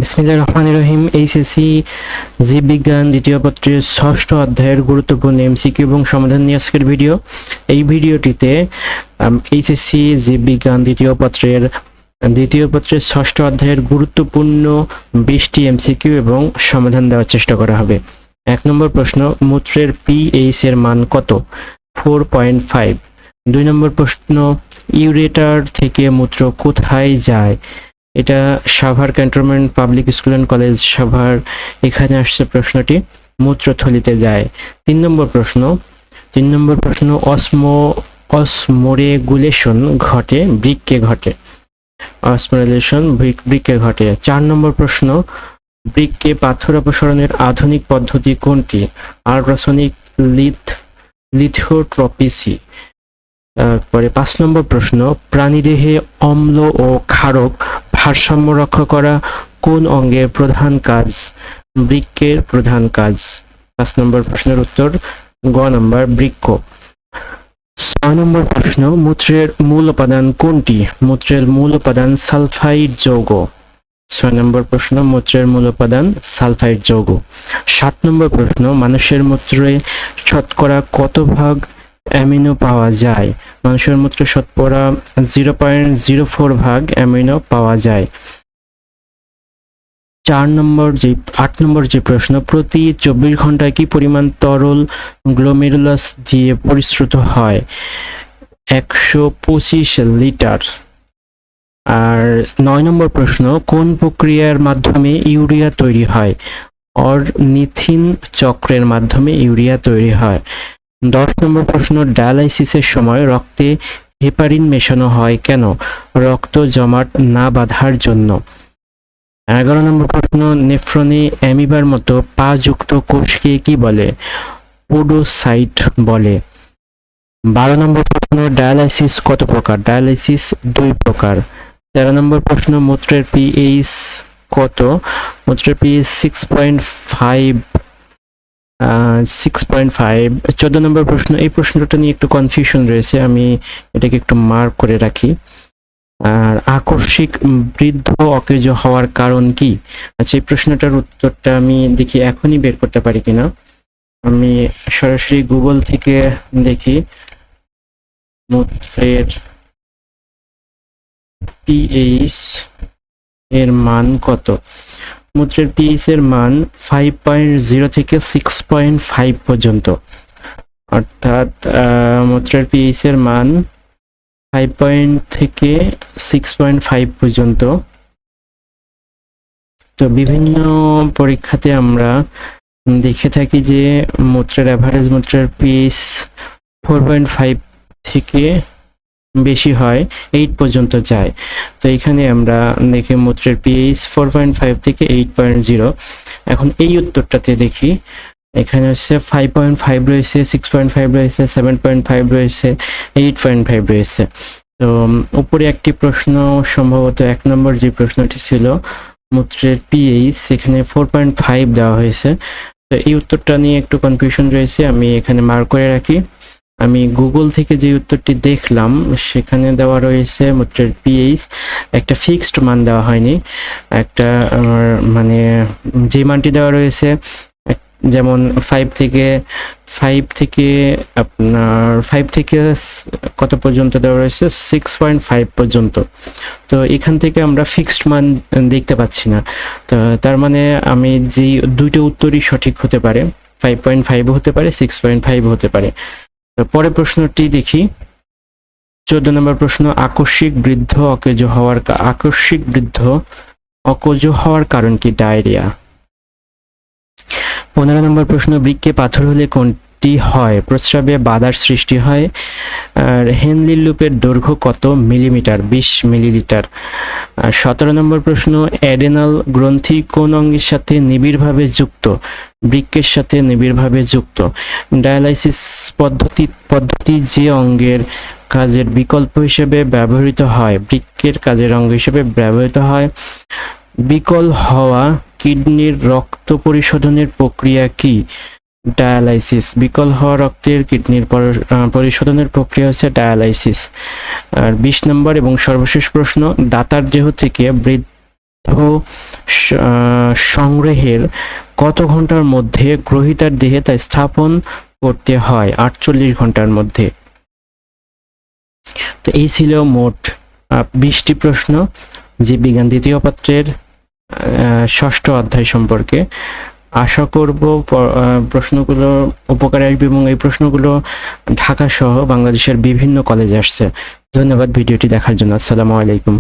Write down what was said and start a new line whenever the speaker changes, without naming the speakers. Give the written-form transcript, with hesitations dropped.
বিসমিল্লাহির রহমানির রহিম। এইচএসসি জীববিজ্ঞান দ্বিতীয় পত্রের ষষ্ঠ অধ্যায়ের গুরুত্বপূর্ণ এমসিকিউ এবং সমাধান নিয়ে আজকের ভিডিও। এই ভিডিওটিতে এইচএসসি জীববিজ্ঞান দ্বিতীয় পত্রের ষষ্ঠ অধ্যায়ের গুরুত্বপূর্ণ 20টি এমসিকিউ এবং সমাধান দেওয়ার চেষ্টা করা হবে। 1 নম্বর প্রশ্ন, মূত্রের পিএইচ এর মান কত? 4.5। 2 নম্বর প্রশ্ন, ইউরেটার থেকে মূত্র কোথায় যায়? এটা Savar cantonment public school and college Savar, এখানে আসছে প্রশ্নটি, মূত্রথলিতে যায়। 3 নম্বর প্রশ্ন, অসমোরেগুলেশন ঘটে বৃক্কে ঘটে। অসমোরেগুলেশন বৃক্কে ঘটে। 4 নম্বর প্রশ্ন, বৃক্কে পাথর অপসারণের আধুনিক পদ্ধতি কোনটি? আল্ট্রাসনিক লিথোট্রপিসি। তারপরে 5 নম্বর প্রশ্ন, প্রাণীদেহে অম্ল ও ক্ষারক ভারসাম্য রক্ষা করা কোন অঙ্গের প্রধান কাজ? বৃক্কের প্রধান কাজ। 5 নম্বর প্রশ্নের উত্তর গ নম্বর, বৃক্ক। 6 নম্বর প্রশ্ন, মূত্রের মূল উপাদান কোনটি? মূত্রের মূল উপাদান সালফাইড যৌগ। 6 নম্বর প্রশ্ন, মূত্রের মূল উপাদান সালফাইড যৌগ। 7 নম্বর প্রশ্ন, মানুষের মূত্রে শতকরা কত ভাগ অ্যামিনো পাওয়া যায়? মানুষের মূত্রে শতকরা 0.04 ভাগ অ্যামিনো পাওয়া যায়। 8 নম্বর যে প্রশ্ন, প্রতি 24 ঘন্টায় কি পরিমাণ তরল গ্লোমেরুলাস দিয়ে পরিশ্রুত হয়? 125 লিটার। আর 9 নম্বর প্রশ্ন, কোন প্রক্রিয়ার মাধ্যমে ইউরিয়া তৈরি হয়? অর্নিথিন চক্রের মাধ্যমে ইউরিয়া তৈরি হয়। 10 নম্বর প্রশ্ন, ডায়ালাইসিসের সময় রক্তে হেপারিন মেশানো হয় কেন? রক্ত জমাট না বাঁধার জন্য। 11 নম্বর প্রশ্ন, নেফ্রনে অ্যামিবার মতো পা যুক্ত কোষকে কি বলে? পোডোসাইট বলে। 12 নম্বর প্রশ্ন, ডায়ালাইসিস কত প্রকার? ডায়ালাইসিস 2 প্রকার। 13 নম্বর প্রশ্ন, মূত্রের পিএইচ কত? মূত্রের পিএইচ 6.5। 14 নম্বর প্রশ্ন, এই প্রশ্নটা নিয়ে একটু কনফিউশন রয়েছে, আমি এটাকে একটু মার্ক করে রাখি। আর আকস্মিক বৃদ্ধ অকেজো হওয়ার কারণ কি? আচ্ছা, এই প্রশ্নটার উত্তরটা আমি দেখি এখনই বের করতে পারি কিনা। আমি সরাসরি গুগল থেকে দেখি মূত্রের পিএইচ এর মান কত। মূত্রের পিএইচ এর মান 5.0 থেকে 6.5 পর্যন্ত, অর্থাৎ মূত্রের পিএইচ এর মান 5 থেকে 6.5 পর্যন্ত। তো বিভিন্ন পরীক্ষাতে আমরা দেখে থাকি যে মূত্রের পিএইচ 4.5 থেকে বেশি হয়, 8 পর্যন্ত যায়। তো এখানে আমরা দেখি মূত্রের পিএইচ 4.5 থেকে 8.0। এখন এই উত্তরটাতে দেখি, এখানে হচ্ছে 5.5 রয়েছে, 6.5 রয়েছে, 7.5 রয়েছে, 8.5 রয়েছে। তো উপরে একটি প্রশ্ন, সম্ভবত 1 নম্বর যে প্রশ্নটি ছিল মূত্রের পিএইচ, সেখানে 4.5 দেওয়া হয়েছে। তো এই উত্তরটা নিয়ে একটু কনফিউশন রয়েছে, আমি এখানে মার্ক করে রাখি। আমি গুগল থেকে যে উত্তরটি দেখলাম সেখানে দেওয়া রয়েছে মূত্রের পিএইচ একটা ফিক্সড মান দেওয়া হয়নি, একটা মানে যে মানটি দেওয়া রয়েছে, যেমন 5 থেকে কত পর্যন্ত দেওয়া রয়েছে? 6.5 পর্যন্ত। তো এখান থেকে আমরা ফিক্সড মান দেখতে পাচ্ছি না। তো তার মানে আমি যে দুটো উত্তরই সঠিক হতে পারে, 5.5 হতে পারে, 6.5 হতে পারে। পরের প্রশ্নটি দেখি, 14 নম্বর প্রশ্ন, আকস্মিক বৃদ্ধ অকেজো হওয়ার কারণ কি? ডায়রিয়া। 15 নম্বর প্রশ্ন, বৃক্কে পাথর হলে কোনটি হয়? প্রস্রাবে বাধার সৃষ্টি হয়। আর হেনলির লুপের দৈর্ঘ্য কত মিলিমিটার? 20 মিলিলিটার। 17 নম্বর প্রশ্ন, অ্যাডেনাল গ্রন্থি কোন অঙ্গের সাথে নিবিড়ভাবে যুক্ত? বৃক্কের সাথে নিবিড়ভাবে যুক্ত। ডায়ালাইসিস পদ্ধতি যে অঙ্গের কাজের বিকল্প হিসেবে ব্যবহৃত হয়? বৃক্কের কাজের অঙ্গ হিসেবে ব্যবহৃত হয়। বিকল হওয়া কিডনির রক্ত পরিশোধনের প্রক্রিয়া কি? ডায়ালাইসিস। বিকল হওয়া রক্তের কিডনির পরিশোধনের প্রক্রিয়া হচ্ছে ডায়ালাইসিস। আর 20 নম্বর এবং সর্বশেষ প্রশ্ন, দাতার দেহ থেকে বৃদ্ধ সংগ্রহের কত ঘন্টার মধ্যে গ্রহীতার দেহে তা স্থাপন করতে হয়? 48 ঘন্টার মধ্যে। তো এই ছিল মোট 20টি প্রশ্ন জীববিজ্ঞান দ্বিতীয় পত্রের ষষ্ঠ অধ্যায় সম্পর্কে। আশা করব প্রশ্নগুলো উপকারে আসবে এবং এই প্রশ্নগুলো ঢাকা সহ বাংলাদেশের বিভিন্ন কলেজে আসছে। ধন্যবাদ ভিডিওটি দেখার জন্য। আসসালামু আলাইকুম।